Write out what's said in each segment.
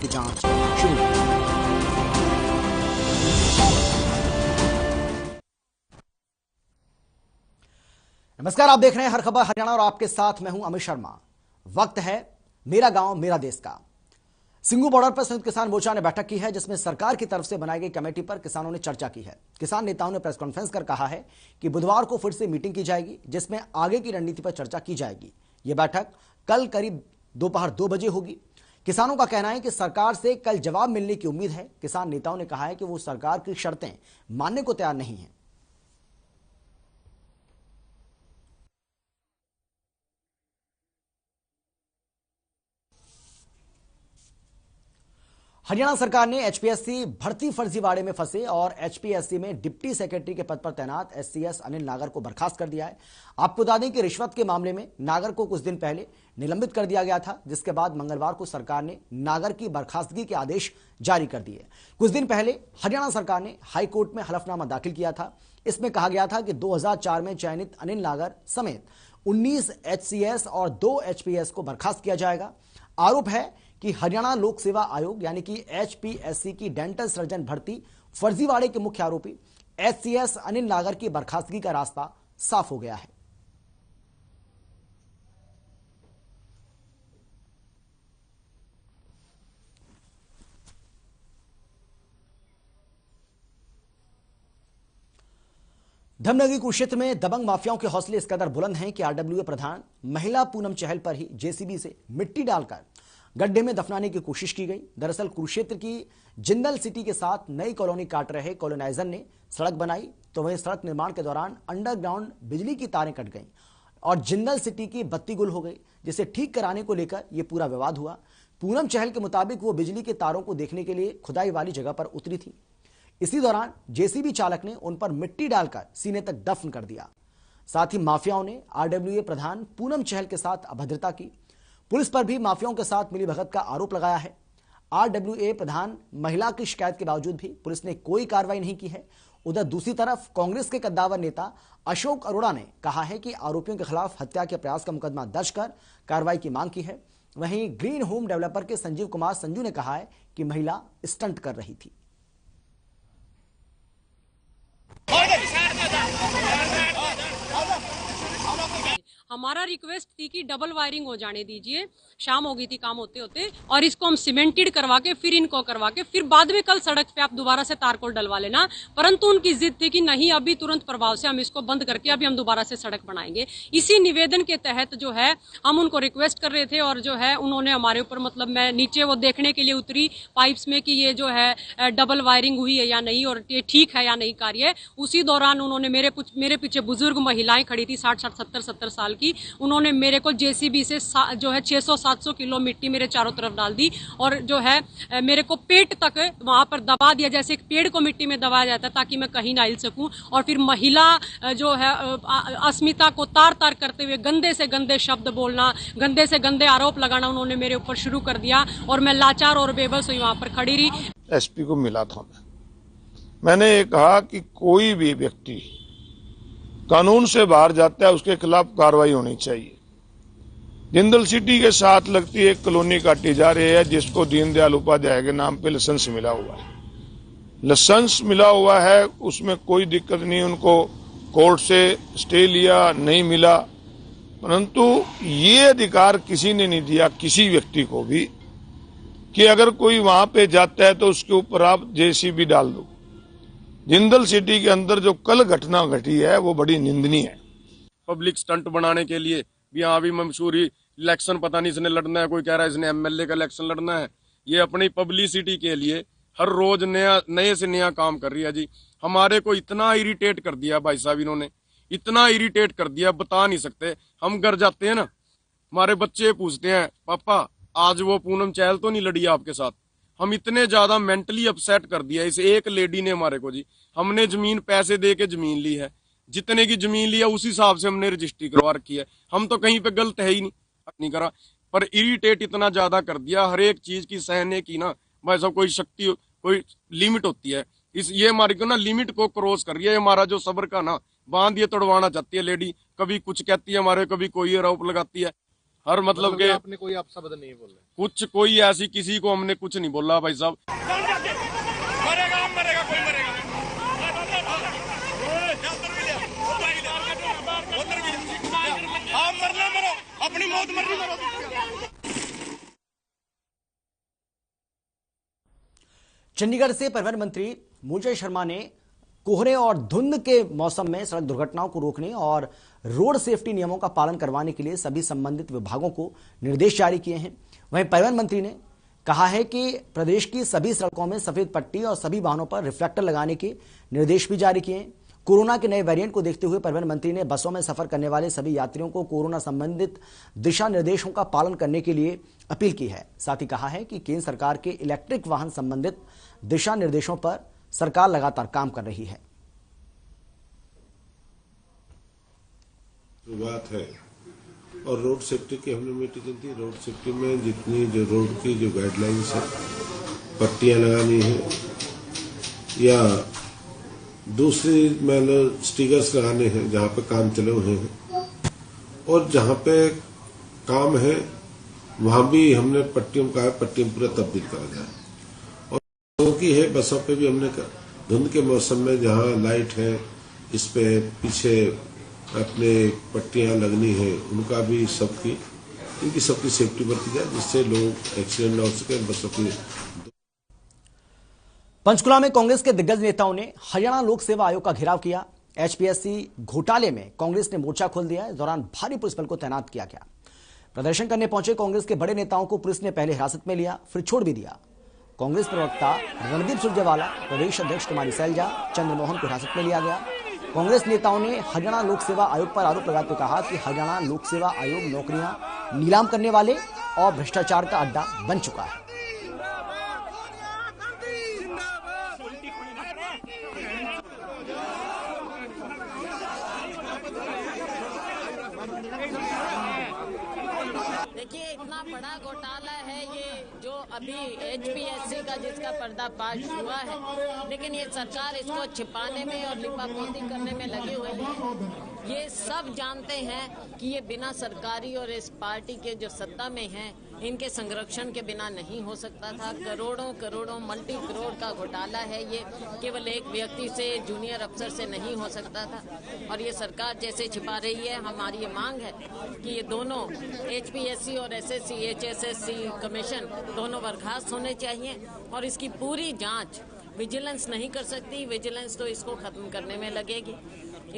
की जांच शुरू की। नमस्कार, आप देख रहे हैं हर खबर हरियाणा और आपके साथ मैं हूं अमित शर्मा। वक्त है मेरा गांव मेरा देश का। सिंगू बॉर्डर पर संयुक्त किसान मोर्चा ने बैठक की है, जिसमें सरकार की तरफ से बनाई गई कमेटी पर किसानों ने चर्चा की है। किसान नेताओं ने प्रेस कॉन्फ्रेंस कर कहा है कि बुधवार को फिर से मीटिंग की जाएगी, जिसमें आगे की रणनीति पर चर्चा की जाएगी। यह बैठक कल करीब दोपहर 2 बजे होगी। किसानों का कहना है कि सरकार से कल जवाब मिलने की उम्मीद है। किसान नेताओं ने कहा है कि वो सरकार की शर्तें मानने को तैयार नहीं है। हरियाणा सरकार ने एचपीएससी भर्ती फर्जीवाड़े में फंसे और एचपीएससी में डिप्टी सेक्रेटरी के पद पर तैनात एससीएस अनिल नागर को बर्खास्त कर दिया है। आपको बता दें कि रिश्वत के मामले में नागर को कुछ दिन पहले निलंबित कर दिया गया था, जिसके बाद मंगलवार को सरकार ने नागर की बर्खास्तगी के आदेश जारी कर दिए। कुछ दिन पहले हरियाणा सरकार ने हाईकोर्ट में हलफनामा दाखिल किया था। इसमें कहा गया था कि 2004 में चयनित अनिल नागर समेत 19 एचसीएस और 2 एचपीएस को बर्खास्त किया जाएगा। आरोप है कि हरियाणा लोक सेवा आयोग यानी कि एचपीएससी की डेंटल सर्जन भर्ती फर्जीवाड़े के मुख्य आरोपी एचसीएस अनिल नागर की बर्खास्तगी का रास्ता साफ हो गया है। धमनगरी कुरुक्षेत्र में दबंग माफियाओं के हौसले इस कदर बुलंद हैं कि आरडब्ल्यूए प्रधान महिला पूनम चहल पर ही जेसीबी से मिट्टी डालकर गड्ढे में दफनाने की कोशिश की गई। दरअसल कुरुक्षेत्र की जिंदल सिटी के साथ नई कॉलोनी काट रहे कॉलोनाइजर ने सड़क बनाई, तो वहीं सड़क निर्माण के दौरान अंडरग्राउंड बिजली की तारें कट गईं और जिंदल सिटी की बत्ती गुल हो गई, जिसे ठीक कराने को लेकर यह पूरा विवाद हुआ। पूनम चहल के मुताबिक वो बिजली के तारों को देखने के लिए खुदाई वाली जगह पर उतरी थी। इसी दौरान जेसीबी चालक ने उन पर मिट्टी डालकर सीने तक दफन कर दिया। साथ ही माफियाओं ने आरडब्ल्यूए प्रधान पूनम चहल के साथ अभद्रता की। पुलिस पर भी माफियाओं के साथ मिलीभगत का आरोप लगाया है। आरडब्ल्यूए प्रधान महिला की शिकायत के बावजूद भी पुलिस ने कोई कार्रवाई नहीं की है। उधर दूसरी तरफ कांग्रेस के कद्दावर नेता अशोक अरोड़ा ने कहा है कि आरोपियों के खिलाफ हत्या के प्रयास का मुकदमा दर्ज कर कार्रवाई की मांग की है। वहीं ग्रीन होम डेवलपर के संजीव कुमार संजू ने कहा है कि महिला स्टंट कर रही थी। हमारा रिक्वेस्ट थी कि डबल वायरिंग हो जाने दीजिए। शाम हो गई थी काम होते होते, और इसको हम सीमेंटेड करवा के फिर इनको करवा के फिर बाद में कल सड़क पे आप दोबारा से तार को डलवा लेना। परंतु उनकी जिद थी कि नहीं, अभी तुरंत प्रभाव से हम इसको बंद करके अभी हम दोबारा से सड़क बनाएंगे। इसी निवेदन के तहत जो है हम उनको रिक्वेस्ट कर रहे थे, और जो है उन्होंने हमारे ऊपर मतलब मैं नीचे वो देखने के लिए उतरी पाइप्स में कि ये जो है डबल वायरिंग हुई है या नहीं और ये ठीक है या नहीं कार्य। उसी दौरान उन्होंने मेरे पीछे बुजुर्ग महिलाएं खड़ी थी 60-70 साल की, उन्होंने मेरे को जेसीबी से जो है 600-700 किलो मिट्टी मेरे चारों तरफ डाल दी और जो है मेरे को पेट तक वहां पर दबा दिया, जैसे एक पेड़ को मिट्टी में दबाया जाता है ताकि मैं कहीं ना हिल सकूं। और फिर महिला जो है अस्मिता को तार तार करते हुए गंदे से गंदे शब्द बोलना, गंदे से गंदे आरोप लगाना उन्होंने मेरे ऊपर शुरू कर दिया और मैं लाचार और बेबस हुई वहां पर खड़ी रही। एसपी को मिला था मैंने ये कहा कि कोई भी व्यक्ति कानून से बाहर जाता है उसके खिलाफ कार्रवाई होनी चाहिए। जिंदल सिटी के साथ लगती एक कॉलोनी काटी जा रही है जिसको दीनदयाल उपाध्याय के नाम पे लाइसेंस मिला हुआ है। लाइसेंस मिला हुआ है, उसमें कोई दिक्कत नहीं। उनको कोर्ट से स्टे लिया, नहीं मिला, परंतु ये अधिकार किसी ने नहीं दिया किसी व्यक्ति को भी कि अगर कोई वहां पे जाता है तो उसके ऊपर आप जेसीबी डाल दो। जिंदल सिटी के अंदर जो कल घटना घटी है वो बड़ी निंदनीय है। पब्लिक स्टंट बनाने के लिए भी यहाँ भी मशहूरी इलेक्शन, पता नहीं इसने लड़ना है, कोई कह रहा है इसने एमएलए का इलेक्शन लड़ना है। ये अपनी पब्लिसिटी के लिए हर रोज नए से नया काम कर रही है जी। हमारे को इतना इरिटेट कर दिया भाई साहब, इन्होंने इतना इरिटेट कर दिया बता नहीं सकते। हम घर जाते हैं ना, हमारे बच्चे पूछते हैं पापा आज वो पूनम चहल तो नहीं लड़ी आपके साथ। हम इतने ज्यादा मेंटली अपसेट कर दिया इस एक लेडी ने हमारे को जी। हमने जमीन पैसे दे के जमीन ली है, जितने की जमीन लिया उसी हिसाब से हमने रजिस्ट्री करवा रखी है। हम तो कहीं पे गलत है ही नहीं करा, पर इरिटेट इतना ज्यादा कर दिया। हर एक चीज की सहने की ना भाई साहब कोई शक्ति, कोई लिमिट होती है। ये हमारी को ना लिमिट को क्रॉस कर रही है। हमारा जो सब्र का ना बांध ये तोड़वाना चाहती है लेडी। कभी कुछ कहती है हमारे, कभी कोई आरोप लगाती है। हर मतलब के आपने कोई आप शब्द नहीं बोले? कुछ कोई ऐसी किसी को हमने कुछ नहीं बोला भाई साहब। मरेगा मरेगा कोई मरेगा। आप मरना मरो, अपनी मौत मरनी मरो। चंडीगढ़ से परिवहन मंत्री मूलचंद शर्मा ने कोहरे और धुंध के मौसम में सड़क दुर्घटनाओं को रोकने और रोड सेफ्टी नियमों का पालन करवाने के लिए सभी संबंधित विभागों को निर्देश जारी किए हैं। वहीं परिवहन मंत्री ने कहा है कि प्रदेश की सभी सड़कों में सफेद पट्टी और सभी वाहनों पर रिफ्लेक्टर लगाने के निर्देश भी जारी किए हैं। कोरोना के नए वेरिएंट को देखते हुए परिवहन मंत्री ने बसों में सफर करने वाले सभी यात्रियों को कोरोना संबंधित दिशा निर्देशों का पालन करने के लिए अपील की है। साथ ही कहा है कि केंद्र सरकार के इलेक्ट्रिक वाहन संबंधित दिशा निर्देशों पर सरकार लगातार काम कर रही है। बात है और रोड सेफ्टी की हमने मीटिंग की थी। रोड सेफ्टी में जितनी जो रोड की जो गाइडलाइंस है, पट्टियां लगानी है या दूसरी मैंने स्टिकर्स लगाने हैं जहां पे काम चले हुए हैं, और जहां पे काम है वहां भी हमने पट्टियों का पट्टियां पूरा तब्दील करा जाए। और क्योंकि है बसों पे भी हमने धुंध के मौसम में जहां लाइट है इस पे पीछे अपने पट्टियां लगनी है, उनका भी इनकी सबकी सेफ्टी बरती जाए जिससे लोग एक्सीडेंट न हो सके। बसों की पंचकुला में कांग्रेस के दिग्गज नेताओं ने हरियाणा लोक सेवा आयोग का घेराव किया। एचपीएससी घोटाले में कांग्रेस ने मोर्चा खोल दिया। इस दौरान भारी पुलिस बल को तैनात किया गया। प्रदर्शन करने पहुंचे कांग्रेस के बड़े नेताओं को पुलिस ने पहले हिरासत में लिया, फिर छोड़ भी दिया। कांग्रेस प्रवक्ता रणदीप सुरजेवाला, प्रदेश अध्यक्ष कुमारी सैलजा, चंद्रमोहन को हिरासत में लिया गया। कांग्रेस नेताओं ने हरियाणा लोक सेवा आयोग पर आरोप लगाते कहा कि हरियाणा लोक सेवा आयोग नौकरियां नीलाम करने वाले और भ्रष्टाचार का अड्डा बन चुका है। देखिए, इतना बड़ा घोटाला है ये जो अभी एचपीएससी का जिसका पर्दाफाश हुआ है, लेकिन ये सरकार इसको छिपाने में और लिपापोती करने में लगे हुए हैं। ये सब जानते हैं कि ये बिना सरकारी और इस पार्टी के जो सत्ता में हैं इनके संरक्षण के बिना नहीं हो सकता था। करोड़ों करोड़ों मल्टी करोड़ का घोटाला है ये, केवल एक व्यक्ति से, जूनियर अफसर से नहीं हो सकता था। और ये सरकार जैसे छिपा रही है, हमारी ये मांग है कि ये दोनों एचपीएससी और एसएससी एचएसएससी कमीशन दोनों बर्खास्त होने चाहिए और इसकी पूरी जांच विजिलेंस नहीं कर सकती। विजिलेंस तो इसको खत्म करने में लगेगी।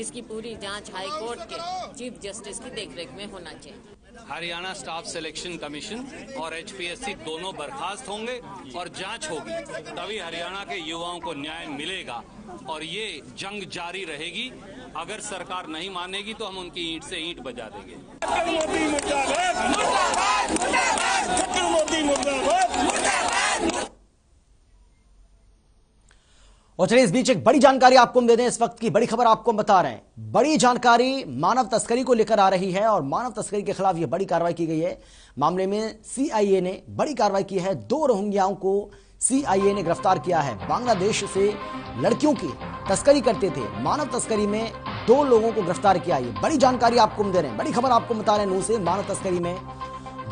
इसकी पूरी जांच हाई कोर्ट के चीफ जस्टिस की देखरेख में होना चाहिए। हरियाणा स्टाफ सिलेक्शन कमीशन और एचपीएससी दोनों बर्खास्त होंगे और जांच होगी, तभी हरियाणा के युवाओं को न्याय मिलेगा। और ये जंग जारी रहेगी। अगर सरकार नहीं मानेगी तो हम उनकी ईंट से ईंट बजा देंगे। और चलिए इस बीच एक बड़ी जानकारी आपको हम दे दें। इस वक्त की बड़ी खबर आपको हम बता रहे हैं। बड़ी जानकारी मानव तस्करी को लेकर आ रही है और मानव तस्करी के खिलाफ यह बड़ी कार्रवाई की गई है। मामले में सीआईए ने बड़ी कार्रवाई की है। 2 रोहिंग्याओं को सीआईए ने गिरफ्तार किया है। बांग्लादेश से लड़कियों की तस्करी करते थे। मानव तस्करी में 2 लोगों को गिरफ्तार किया। ये बड़ी जानकारी आपको हम दे रहे हैं। बड़ी खबर आपको बता रहे हैं। नूह से मानव तस्करी में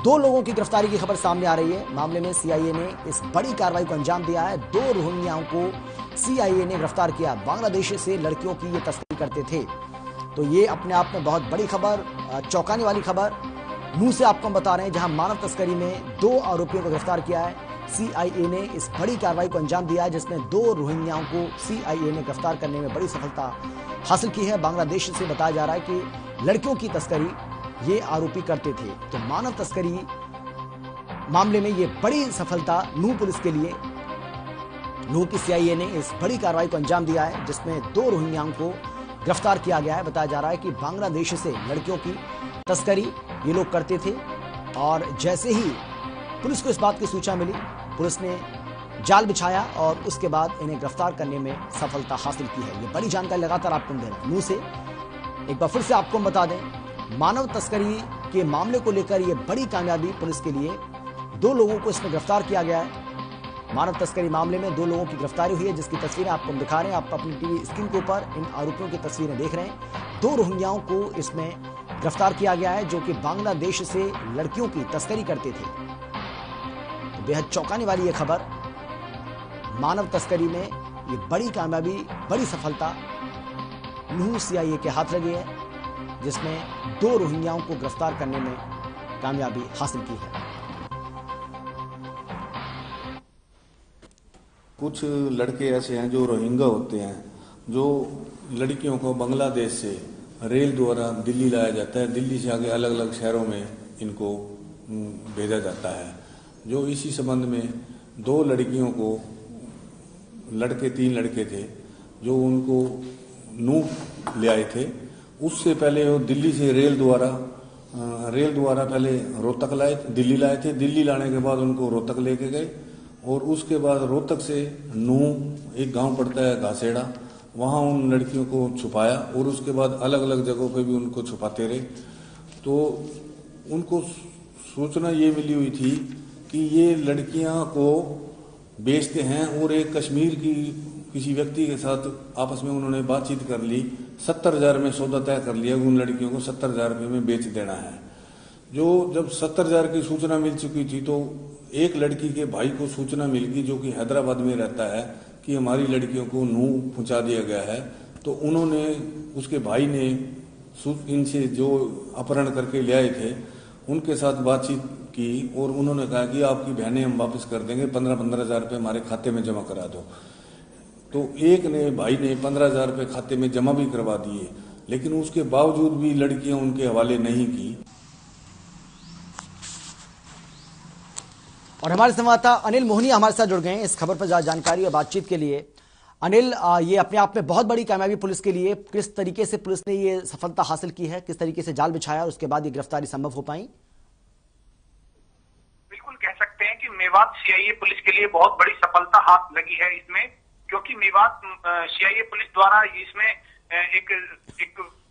2 लोगों की गिरफ्तारी की खबर सामने आ रही है। मामले में सीआईए ने इस बड़ी कार्रवाई को अंजाम दिया है। 2 रोहिंग्याओं को सीआईए ने गिरफ्तार किया। बांग्लादेश से लड़कियों की ये तस्करी करते थे। तो ये अपने आप में बहुत बड़ी खबर, चौंकाने वाली खबर नूह से आपको हम बता रहे हैं, जहां मानव तस्करी में 2 आरोपियों को गिरफ्तार किया है। सीआईए ने इस बड़ी कार्रवाई को अंजाम दिया है, जिसमें 2 रोहिंग्याओं को सीआईए ने गिरफ्तार करने में बड़ी सफलता हासिल की है। बांग्लादेश से बताया जा रहा है कि लड़कियों की तस्करी ये आरोपी करते थे। तो मानव तस्करी मामले में ये बड़ी सफलता नूह पुलिस के लिए। नूह की सीआईए ने इस बड़ी कार्रवाई को अंजाम दिया है, जिसमें 2 रोहिंग्याओं को गिरफ्तार किया गया है। बताया जा रहा है कि बांग्लादेश से लड़कियों की तस्करी ये लोग करते थे और जैसे ही पुलिस को इस बात की सूचना मिली, पुलिस ने जाल बिछाया और उसके बाद इन्हें गिरफ्तार करने में सफलता हासिल की है। ये बड़ी जानकारी लगातार आपको दे रहे हैं नूह से। एक बार फिर से आपको हम बता दें, मानव तस्करी के मामले को लेकर ये बड़ी कामयाबी पुलिस के लिए। 2 लोगों को इसमें गिरफ्तार किया गया है। मानव तस्करी मामले में 2 लोगों की गिरफ्तारी हुई है, जिसकी तस्वीरें आपको हम दिखा रहे हैं। आप अपनी टीवी स्क्रीन के ऊपर इन आरोपियों की तस्वीरें देख रहे हैं। 2 रोहिंग्याओं को इसमें गिरफ्तार किया गया है, जो कि बांग्लादेश से लड़कियों की तस्करी करते थे। तो बेहद चौंकाने वाली यह खबर, मानव तस्करी में ये बड़ी कामयाबी, बड़ी सफलता नूह सीआईए के हाथ लगी है, जिसमें 2 रोहिंग्याओं को गिरफ्तार करने में कामयाबी हासिल की है। कुछ लड़के ऐसे हैं जो रोहिंग्या होते हैं, जो लड़कियों को बांग्लादेश से रेल द्वारा दिल्ली लाया जाता है, दिल्ली से आगे अलग अलग शहरों में इनको भेजा जाता है। जो इसी संबंध में 2 लड़कियों को, 3 लड़के थे जो उनको नूह ले आए थे। उससे पहले वो दिल्ली से रेल द्वारा पहले रोहतक दिल्ली लाए थे। दिल्ली लाने के बाद उनको रोहतक लेके गए और उसके बाद रोहतक से नूह, एक गांव पड़ता है घासेड़ा, वहां उन लड़कियों को छुपाया और उसके बाद अलग अलग जगहों पे भी उनको छुपाते रहे। तो उनको सूचना ये मिली हुई थी कि ये लड़कियां को बेचते हैं और एक कश्मीर की किसी व्यक्ति के साथ आपस में उन्होंने बातचीत कर ली। 70,000 में सौदा तय कर लिया, उन लड़कियों को 70,000 रुपये में बेच देना है। जो जब 70,000 की सूचना मिल चुकी थी तो एक लड़की के भाई को सूचना मिल गई, जो कि हैदराबाद में रहता है, कि हमारी लड़कियों को नूह पहुंचा दिया गया है। तो उन्होंने, उसके भाई ने इनसे जो अपहरण करके ले आए थे उनके साथ बातचीत की और उन्होंने कहा कि आपकी बहनें हम वापस कर देंगे, 15,000 रुपये हमारे खाते में जमा करा दो। तो एक ने, भाई ने 15,000 रुपये खाते में जमा भी करवा दिए, लेकिन उसके बावजूद भी लड़कियां उनके हवाले नहीं की। और हमारे संवाददाता अनिल मोहनिया हमारे साथ जुड़ गए हैं इस खबर पर जानकारी और बातचीत के लिए। अनिल, ये अपने आप में बहुत बड़ी कामयाबी पुलिस के लिए, किस तरीके से पुलिस ने ये सफलता हासिल की है, किस तरीके से जाल बिछाया और उसके बाद ये गिरफ्तारी संभव हो पाई? बिल्कुल कह सकते हैं कि मेवात सीआईए पुलिस के लिए बहुत बड़ी सफलता हाथ लगी है इसमें, क्योंकि मेवात सीआईए पुलिस द्वारा इसमें एक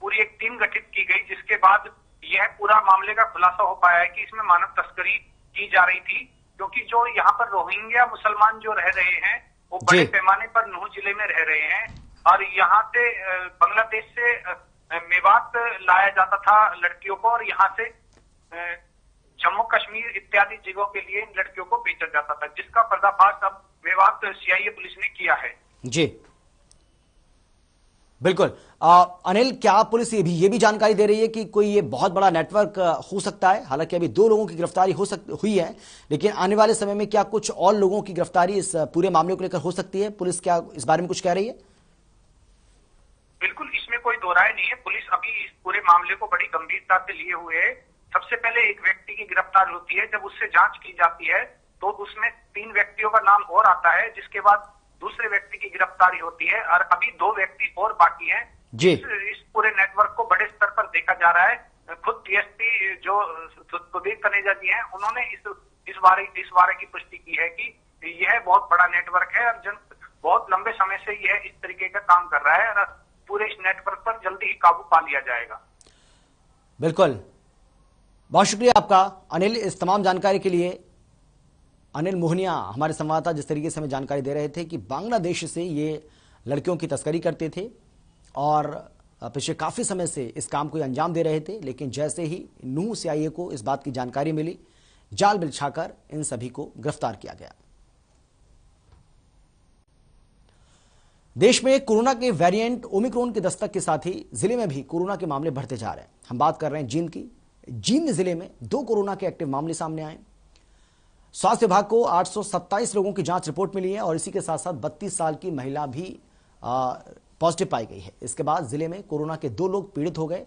पूरी टीम गठित की गई, जिसके बाद यह पूरा मामले का खुलासा हो पाया है कि इसमें मानव तस्करी की जा रही थी। क्योंकि जो यहाँ पर रोहिंग्या मुसलमान जो रह रहे हैं वो बड़े पैमाने पर नूह जिले में रह रहे हैं और यहाँ से बांग्लादेश से मेवात लाया जाता था लड़कियों को और यहाँ से जम्मू कश्मीर इत्यादि जगहों के लिए इन लड़कियों को बेचा जाता था, जिसका पर्दाफाश अब मेवात सीआईए पुलिस ने किया है। जी बिल्कुल। अनिल, क्या पुलिस ये भी जानकारी दे रही है कि कोई ये बहुत बड़ा नेटवर्क हो सकता है? हालांकि अभी 2 लोगों की गिरफ्तारी हुई है, लेकिन आने वाले समय में क्या कुछ और लोगों की गिरफ्तारी इस पूरे मामले को लेकर हो सकती है? पुलिस क्या इस बारे में कुछ कह रही है? बिल्कुल, इसमें कोई दो राय नहीं है। पुलिस अभी इस पूरे मामले को बड़ी गंभीरता से लिए हुए है। सबसे पहले एक व्यक्ति की गिरफ्तार होती है, जब उससे जांच की जाती है तो उसमें 3 व्यक्तियों का नाम और आता है, जिसके बाद दूसरे व्यक्ति की गिरफ्तारी होती है और अभी 2 व्यक्ति और बाकी हैं। इस पूरे नेटवर्क को बड़े स्तर पर देखा जा रहा है। खुद डीएसपी जो सुधीर कनेजा जी हैं, उन्होंने इस बारे की पुष्टि की है कि यह बहुत बड़ा नेटवर्क है और बहुत लंबे समय से यह इस तरीके का काम कर रहा है और पूरे इस नेटवर्क पर जल्दी ही काबू पा लिया जाएगा। बिल्कुल, बहुत शुक्रिया आपका अनिल इस तमाम जानकारी के लिए। अनिल मोहनिया हमारे संवाददाता जिस तरीके से हमें जानकारी दे रहे थे कि बांग्लादेश से ये लड़कियों की तस्करी करते थे और पिछले काफी समय से इस काम को अंजाम दे रहे थे, लेकिन जैसे ही नूह सीआईए को इस बात की जानकारी मिली, जाल बिछाकर इन सभी को गिरफ्तार किया गया। देश में कोरोना के वेरिएंट ओमिक्रॉन की दस्तक के साथ ही जिले में भी कोरोना के मामले बढ़ते जा रहे हैं। हम बात कर रहे हैं जींद की। जींद जिले में 2 कोरोना के एक्टिव मामले सामने आए। स्वास्थ्य विभाग को 827 लोगों की जांच रिपोर्ट मिली है और इसी के साथ साथ 32 साल की महिला भी पॉजिटिव पाई गई है। इसके बाद जिले में कोरोना के 2 लोग पीड़ित हो गए।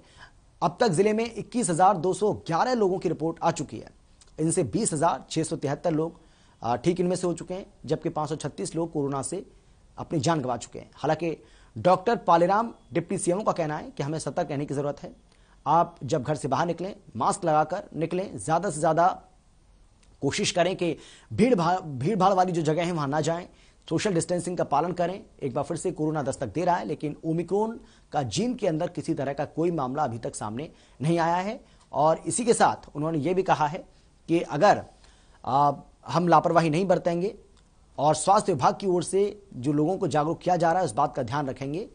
अब तक जिले में 21,211 लोगों की रिपोर्ट आ चुकी है। इनसे 20,673 लोग ठीक इनमें से हो चुके हैं, जबकि 536 लोग कोरोना से अपनी जान गंवा चुके हैं। हालांकि डॉक्टर पालेराम डिप्टी सीएमओ का कहना है कि हमें सतर्क रहने की जरूरत है। आप जब घर से बाहर निकलें, मास्क लगाकर निकलें, ज्यादा से ज्यादा कोशिश करें कि भीड़ भाड़ वाली जो जगह है वहां ना जाएं, सोशल डिस्टेंसिंग का पालन करें। एक बार फिर से कोरोना दस्तक दे रहा है, लेकिन ओमिक्रॉन का जीन के अंदर किसी तरह का कोई मामला अभी तक सामने नहीं आया है। और इसी के साथ उन्होंने ये भी कहा है कि अगर हम लापरवाही नहीं बरतेंगे और स्वास्थ्य विभाग की ओर से जो लोगों को जागरूक किया जा रहा है उस बात का ध्यान रखेंगे,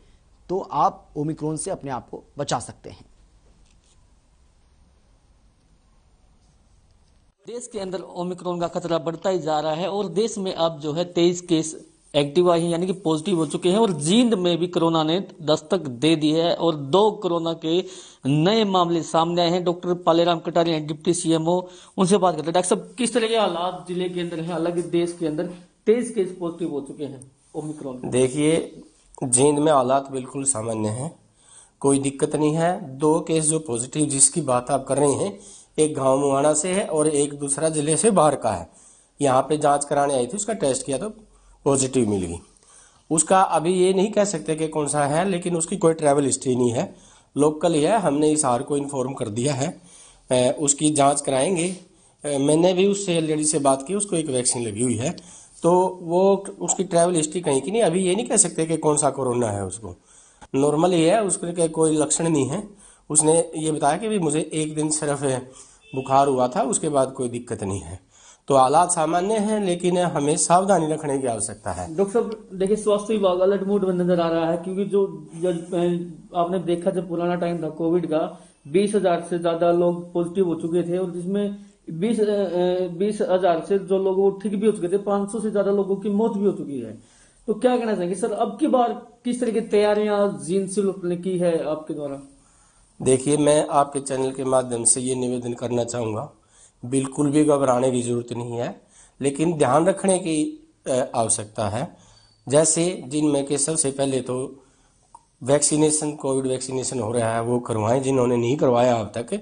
तो आप ओमिक्रॉन से अपने आप को बचा सकते हैं। देश के अंदर ओमिक्रॉन का खतरा बढ़ता ही जा रहा है और देश में अब जो है 23 केस एक्टिव आए हैं, यानी कि पॉजिटिव हो चुके हैं और जींद में भी कोरोना ने दस्तक दे दी है और 2 कोरोना के नए मामले सामने आए हैं। Doctor Paleram Kataria deputy CMO, उनसे बात करते हैं। डॉक्टर साहब, किस तरह के हालात जिले के अंदर है? हालांकि देश के अंदर 23 केस पॉजिटिव हो चुके हैं ओमिक्रॉन। देखिए, जींद में हालात बिल्कुल सामान्य हैं, कोई दिक्कत नहीं है। 2 केस जो पॉजिटिव जिसकी बात आप कर रहे हैं, एक गांव मुआना से है और एक दूसरा जिले से बाहर का है। यहाँ पे जांच कराने आई थी, उसका टेस्ट किया तो पॉजिटिव मिल गई। उसका अभी ये नहीं कह सकते कि कौन सा है, लेकिन उसकी कोई ट्रैवल हिस्ट्री नहीं है, लोकल ही है। हमने इस हार को इन्फॉर्म कर दिया है, उसकी जांच कराएंगे। मैंने भी उससे लेडी से बात की, उसको एक वैक्सीन लगी हुई है, तो वो उसकी ट्रैवल हिस्ट्री कहीं की नहीं। अभी ये नहीं कह सकते कि कौन सा कोरोना है, उसको नॉर्मल ही है, उसके कोई लक्षण नहीं है। उसने ये बताया कि भी मुझे एक दिन सिर्फ बुखार हुआ था, उसके बाद कोई दिक्कत नहीं है। तो हालात सामान्य हैं, लेकिन हमें सावधानी रखने की आवश्यकता है। डॉक्टर साहब, देखिए, स्वास्थ्य विभाग अलर्ट मोड में नजर आ रहा है, क्योंकि जो आपने देखा जब पुराना टाइम था कोविड का, 20,000 से ज्यादा लोग पॉजिटिव हो चुके थे और जिसमें 20,000 से जो लोग वो ठीक भी हो चुके थे, 500 से ज्यादा लोगों की मौत भी हो चुकी है। तो क्या कहना चाहेंगे सर, अब की बार किस तरह की तैयारियां जींद सिविल ने की है आपके द्वारा? देखिए, मैं आपके चैनल के माध्यम से ये निवेदन करना चाहूँगा, बिल्कुल भी घबराने की जरूरत नहीं है, लेकिन ध्यान रखने की आवश्यकता है। जैसे जिनमें के सबसे पहले तो वैक्सीनेशन, कोविड वैक्सीनेशन हो रहा है, वो करवाएं जिन्होंने नहीं करवाया अब तक।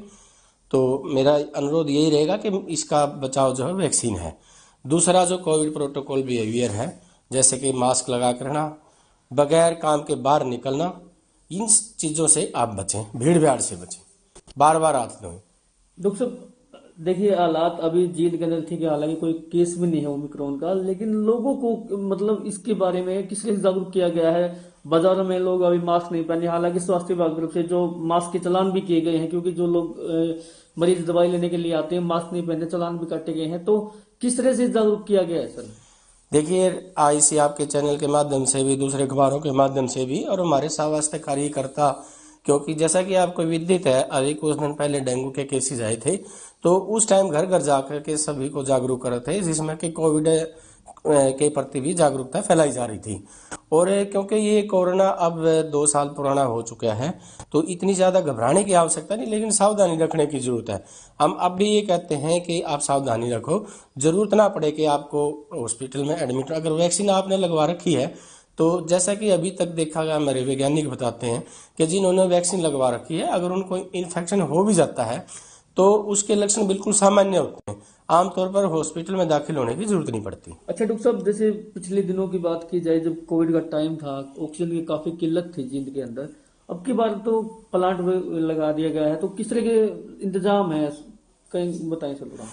तो मेरा अनुरोध यही रहेगा कि इसका बचाव जो है वैक्सीन है। दूसरा जो कोविड प्रोटोकॉल बिहेवियर है, जैसे कि मास्क लगा कर रहना, बगैर काम के बाहर निकलना, इन चीज़ों से आप बचें, भीड़ भाड़ से बचें, बार बार हाथ धोएं। डॉक्टर साहब, देखिए, हालात अभी जींद के अंदर ठीक है, हालांकि कोई केस भी नहीं है ओमिक्रॉन का, लेकिन लोगों को मतलब इसके बारे में किस लिए जागरूक किया गया है? बाजारों में लोग अभी मास्क नहीं पहने, हालांकि स्वास्थ्य विभाग की तरफ से जो मास्क के चालान भी किए गए हैं, क्योंकि जो लोग मरीज दवाई लेने के लिए आते हैं मास्क नहीं पहने, चालान भी काटे गए हैं। तो किस तरह से जागरूक किया गया है सर? देखिए, आईसी आपके चैनल के माध्यम से भी, दूसरे अखबारों के माध्यम से भी, और हमारे स्वास्थ्य कार्यकर्ता, क्योंकि जैसा कि आपको विदित है, अभी कुछ दिन पहले डेंगू के केसेस आए थे, तो उस टाइम घर घर जाकर के सभी को जागरूक कर रहे थे, जिसमें कि कोविड के प्रति भी जागरूकता फैलाई जा रही थी। और क्योंकि ये कोरोना अब 2 साल पुराना हो चुका है, तो इतनी ज़्यादा घबराने की आवश्यकता नहीं, लेकिन सावधानी रखने की जरूरत है। हम अब भी ये कहते हैं कि आप सावधानी रखो, जरूरत ना पड़े कि आपको हॉस्पिटल में एडमिट। अगर वैक्सीन आपने लगवा रखी है, तो जैसा कि अभी तक देखा गया, हमारे वैज्ञानिक बताते हैं कि जिन्होंने वैक्सीन लगवा रखी है, अगर उनको इन्फेक्शन हो भी जाता है तो उसके लक्षण बिल्कुल सामान्य होते हैं, आमतौर पर हॉस्पिटल में दाखिल होने की जरूरत नहीं पड़ती। अच्छा डॉक्टर साहब, जैसे पिछले दिनों की बात की जाए, जब कोविड का टाइम था, ऑक्सीजन की काफी किल्लत थी जींद के अंदर, अब की बार तो प्लांट लगा दिया गया है, तो किस तरह के इंतजाम है, कहीं बताएं सर।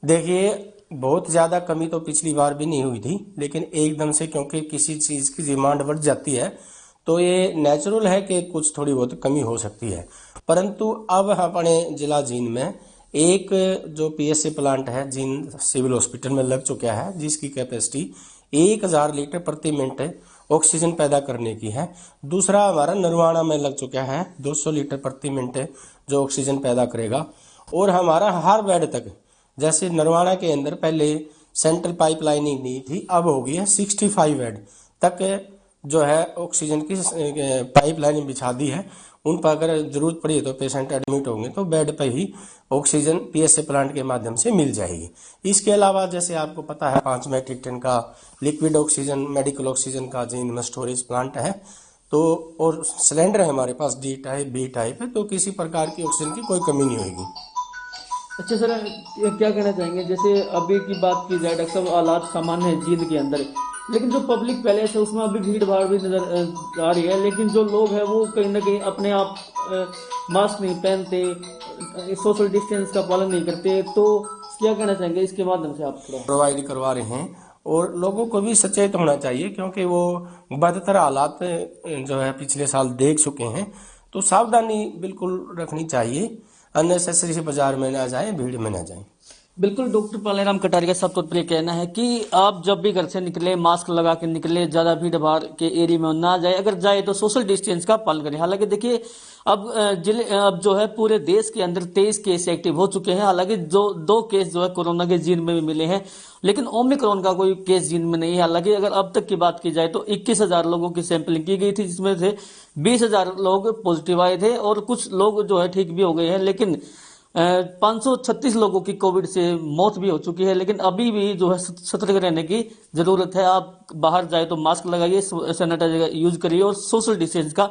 देखिए, बहुत ज्यादा कमी तो पिछली बार भी नहीं हुई थी, लेकिन एकदम से क्योंकि किसी चीज की डिमांड बढ़ जाती है, तो ये नेचुरल है कि कुछ थोड़ी बहुत कमी हो सकती है। परंतु अब अपने जिला जींद में एक जो पीएसए प्लांट है जींद सिविल हॉस्पिटल में लग चुका है, जिसकी कैपेसिटी 1000 लीटर प्रति मिनट ऑक्सीजन पैदा करने की है। दूसरा हमारा नरवाना में लग चुका है, 200 लीटर प्रति मिनट जो ऑक्सीजन पैदा करेगा। और हमारा हर बेड तक, जैसे नरवाना के अंदर पहले सेंट्रल पाइपलाइनिंग नहीं थी, अब हो गई है 65 बेड तक जो है ऑक्सीजन की पाइपलाइन बिछा दी है। उन पर अगर जरूरत पड़ी तो पेशेंट एडमिट होंगे तो बेड पर ही ऑक्सीजन पीएसए प्लांट के माध्यम से मिल जाएगी। इसके अलावा जैसे आपको पता है 5 मेट्रिक टन का लिक्विड ऑक्सीजन, मेडिकल ऑक्सीजन का जींद में स्टोरेज प्लांट है, तो और सिलेंडर है हमारे पास D टाइप B टाइप है, तो किसी प्रकार की ऑक्सीजन की कोई कमी नहीं होगी। अच्छा सर, क्या कहना चाहेंगे, जैसे अभी की बात की जाए, डॉक्टर साहब हालात सामान्य है जींद के अंदर, लेकिन जो पब्लिक पैलेस है उसमें अभी भीड़ भाड़ भी नजर आ रही है, लेकिन जो लोग हैं वो कहीं ना कहीं अपने आप मास्क नहीं पहनते, सोशल डिस्टेंस का पालन नहीं करते, तो क्या कहना चाहेंगे इसके माध्यम से आप थोड़ा प्रोवाइड करवा रहे हैं? और लोगों को भी सचेत होना चाहिए, क्योंकि वो बदतर हालात जो है पिछले साल देख चुके हैं, तो सावधानी बिल्कुल रखनी चाहिए, अननेसेसरी से बाजार में ना जाए, भीड़ में ना जाए। बिल्कुल डॉक्टर पालेराम कटारिया साहब तो ये कहना है कि आप जब भी घर से निकले मास्क लगा के निकले, ज्यादा भीड़ भाड़ के एरिया में ना जाए, अगर जाए तो सोशल डिस्टेंस का पालन करें। हालांकि देखिए अब जो है पूरे देश के अंदर 23 केस एक्टिव हो चुके हैं। हालांकि जो 2 केस जो है कोरोना के जीन में भी मिले हैं, लेकिन ओमिक्रॉन का कोई केस जीन में नहीं है। हालांकि अगर अब तक की बात की जाए तो 21,000 लोगों की सैंपलिंग की गई थी, जिसमें से 20,000 लोग पॉजिटिव आए थे और कुछ लोग जो है ठीक भी हो गए हैं। लेकिन 536 लोगों की कोविड से मौत भी हो चुकी है। लेकिन अभी भी जो है सतर्क रहने की जरूरत है। आप बाहर जाए तो मास्क लगाइए, सैनिटाइजर यूज करिए और सोशल डिस्टेंस का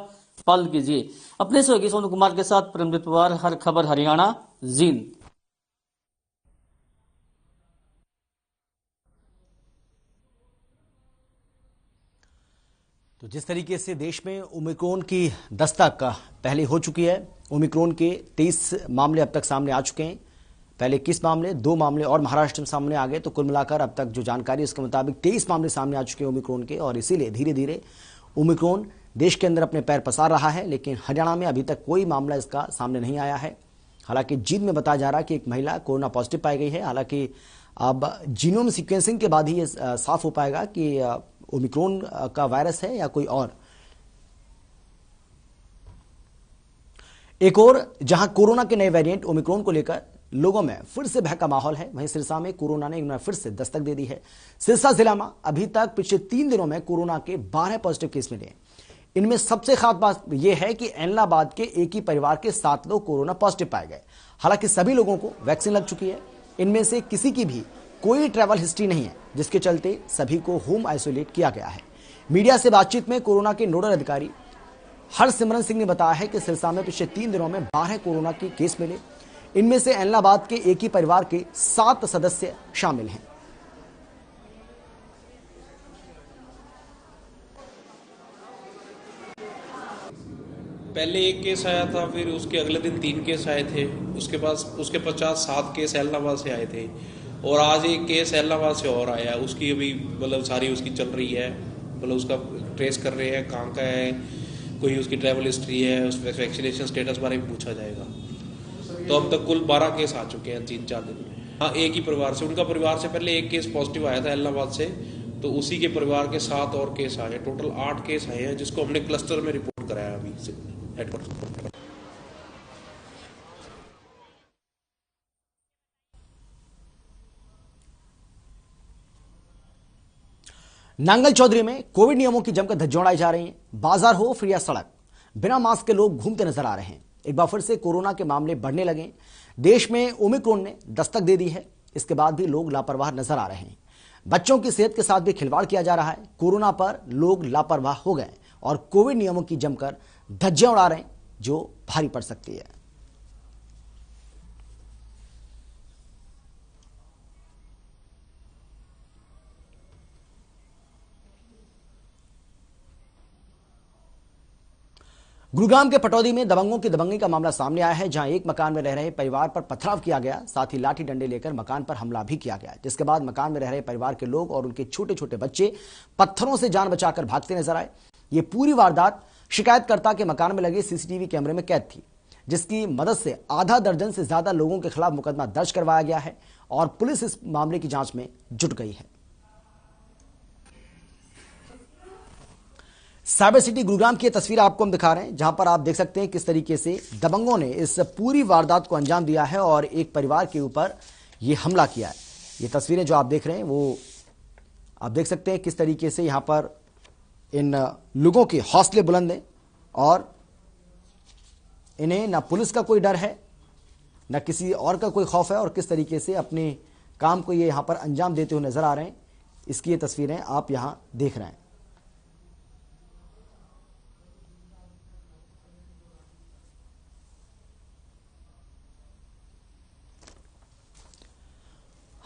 पालन कीजिए। अपने सहयोगी सोनू कुमार के साथ परमजीत पवार, हर खबर हरियाणा, जींद। तो जिस तरीके से देश में ओमिक्रॉन की दस्तक पहले हो चुकी है, ओमिक्रॉन के 23 मामले अब तक सामने आ चुके हैं। पहले 21 मामले, 2 मामले और महाराष्ट्र में सामने आ गए। तो कुल मिलाकर अब तक जो जानकारी है उसके मुताबिक 23 मामले सामने आ चुके हैं ओमिक्रॉन के, और इसीलिए धीरे धीरे ओमिक्रॉन देश के अंदर अपने पैर पसार रहा है। लेकिन हरियाणा में अभी तक कोई मामला इसका सामने नहीं आया है। हालांकि जींद में बताया जा रहा है कि एक महिला कोरोना पॉजिटिव पाई गई है। हालांकि अब जीनोम सीक्वेंसिंग के बाद ही ये साफ हो पाएगा कि ओमिक्रॉन का वायरस है या कोई और। एक और जहां कोरोना के नए वेरिएंट ओमिक्रॉन को लेकर लोगों में फिर से भय का माहौल है, वहीं सिरसा में कोरोना ने एक बार फिर से दस्तक दे दी है। सिरसा जिला में अभी तक पिछले 3 दिनों में कोरोना के 12 पॉजिटिव केस मिले। इनमें सबसे खास बात यह है कि ऐलनाबाद के एक ही परिवार के 7 लोग कोरोना पॉजिटिव पाए गए। हालांकि सभी लोगों को वैक्सीन लग चुकी है। इनमें से किसी की भी कोई ट्रैवल हिस्ट्री नहीं है, जिसके चलते सभी को होम आइसोलेट किया गया है। मीडिया से बातचीत में कोरोना के नोडल अधिकारी हरसिमरन सिंह ने बताया है कि सिरसा में पिछले 3 दिनों में 12 कोरोना के केस मिले। इनमें से ऐलनाबाद के एक ही परिवार के 7 सदस्य शामिल हैं। पहले 1 केस आया था, फिर उसके अगले दिन 3 केस आए थे, उसके पश्चात 7 केस ऐलनाबाद से आए थे, और आज एक केस ऐलनाबाद से और आया। उसकी अभी मतलब सारी उसकी चल रही है, मतलब उसका ट्रेस कर रहे हैं कहाँ का है, कोई उसकी ट्रैवल हिस्ट्री है, उस वैक्सीनेशन स्टेटस बारे में पूछा जाएगा। तो अब तक कुल 12 केस आ चुके हैं 3-4 दिन में। हाँ, एक ही परिवार से, उनका परिवार से पहले 1 केस पॉजिटिव आया था ऐलनाबाद से, तो उसी के परिवार के 7 और केस आए। टोटल 8 केस आए हैं, जिसको हमने क्लस्टर में रिपोर्ट कराया अभी हेडक्वार्टर। नांगल चौधरी में कोविड नियमों की जमकर धज्जियां उड़ाई जा रही हैं। बाजार हो फिर या सड़क, बिना मास्क के लोग घूमते नजर आ रहे हैं। एक बार फिर से कोरोना के मामले बढ़ने लगे। देश में ओमिक्रॉन ने दस्तक दे दी है, इसके बाद भी लोग लापरवाह नजर आ रहे हैं। बच्चों की सेहत के साथ भी खिलवाड़ किया जा रहा है। कोरोना पर लोग लापरवाह हो गए और कोविड नियमों की जमकर धज्जियां उड़ा रहे हैं, जो भारी पड़ सकती है। गुरुग्राम के पटौदी में दबंगों की दबंगी का मामला सामने आया है, जहां एक मकान में रह रहे परिवार पर पथराव किया गया, साथ ही लाठी डंडे लेकर मकान पर हमला भी किया गया, जिसके बाद मकान में रह रहे परिवार के लोग और उनके छोटे छोटे बच्चे पत्थरों से जान बचाकर भागते नजर आए। ये पूरी वारदात शिकायतकर्ता के मकान में लगे सीसीटीवी कैमरे में कैद थी, जिसकी मदद से आधा दर्जन से ज्यादा लोगों के खिलाफ मुकदमा दर्ज करवाया गया है और पुलिस इस मामले की जांच में जुट गई है। साइबर सिटी गुरुग्राम की तस्वीर आपको हम दिखा रहे हैं, जहां पर आप देख सकते हैं किस तरीके से दबंगों ने इस पूरी वारदात को अंजाम दिया है और एक परिवार के ऊपर यह हमला किया है। ये तस्वीरें जो आप देख रहे हैं वो आप देख सकते हैं किस तरीके से यहां पर इन लोगों के हौसले बुलंद हैं और इन्हें ना पुलिस का कोई डर है ना किसी और का कोई खौफ है और किस तरीके से अपने काम को ये यहां पर अंजाम देते हुए नजर आ रहे हैं। इसकी ये तस्वीरें आप यहां देख रहे हैं।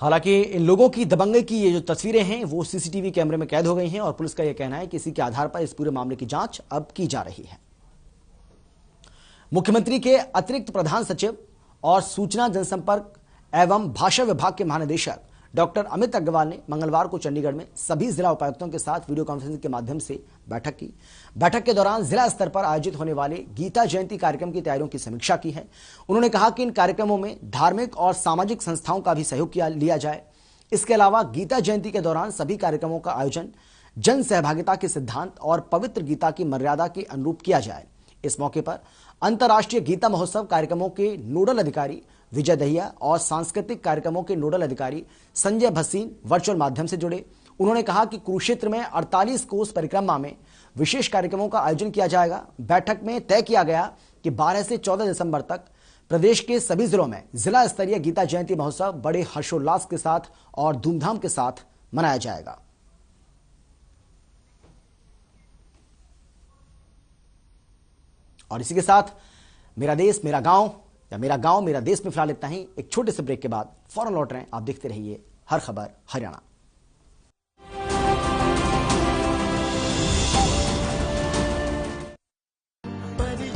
हालांकि इन लोगों की दबंगई की ये जो तस्वीरें हैं वो सीसीटीवी कैमरे में कैद हो गई हैं और पुलिस का यह कहना है कि इसी के आधार पर इस पूरे मामले की जांच अब की जा रही है। मुख्यमंत्री के अतिरिक्त प्रधान सचिव और सूचना जनसंपर्क एवं भाषा विभाग के महानिदेशक डॉक्टर अमित अग्रवाल ने मंगलवार को चंडीगढ़ में सभी जिला उपायुक्तों के साथ वीडियो कॉन्फ्रेंसिंग के माध्यम से बैठक की। बैठक के दौरान जिला स्तर पर आयोजित होने वाले गीता जयंती कार्यक्रम की तैयारियों की समीक्षा की है। उन्होंने कहा कि इन कार्यक्रमों में धार्मिक और सामाजिक संस्थाओं का भी सहयोग लिया जाए। इसके अलावा गीता जयंती के दौरान सभी कार्यक्रमों का आयोजन जन सहभागिता के सिद्धांत और पवित्र गीता की मर्यादा के अनुरूप किया जाए। इस मौके पर अंतर्राष्ट्रीय गीता महोत्सव कार्यक्रमों के नोडल अधिकारी विजय दहिया और सांस्कृतिक कार्यक्रमों के नोडल अधिकारी संजय भसीन वर्चुअल माध्यम से जुड़े। उन्होंने कहा कि कुरुक्षेत्र में 48 कोस परिक्रमा में विशेष कार्यक्रमों का आयोजन किया जाएगा। बैठक में तय किया गया कि 12 से 14 दिसंबर तक प्रदेश के सभी जिलों में जिला स्तरीय गीता जयंती महोत्सव बड़े हर्षोल्लास के साथ और धूमधाम के साथ मनाया जाएगा। और इसी के साथ मेरा देश मेरा गांव या मेरा गांव मेरा देश में फिलहाल इतना ही। एक छोटे से ब्रेक के बाद फौरन लौट रहे हैं। आप देखते रहिए हर खबर हरियाणा।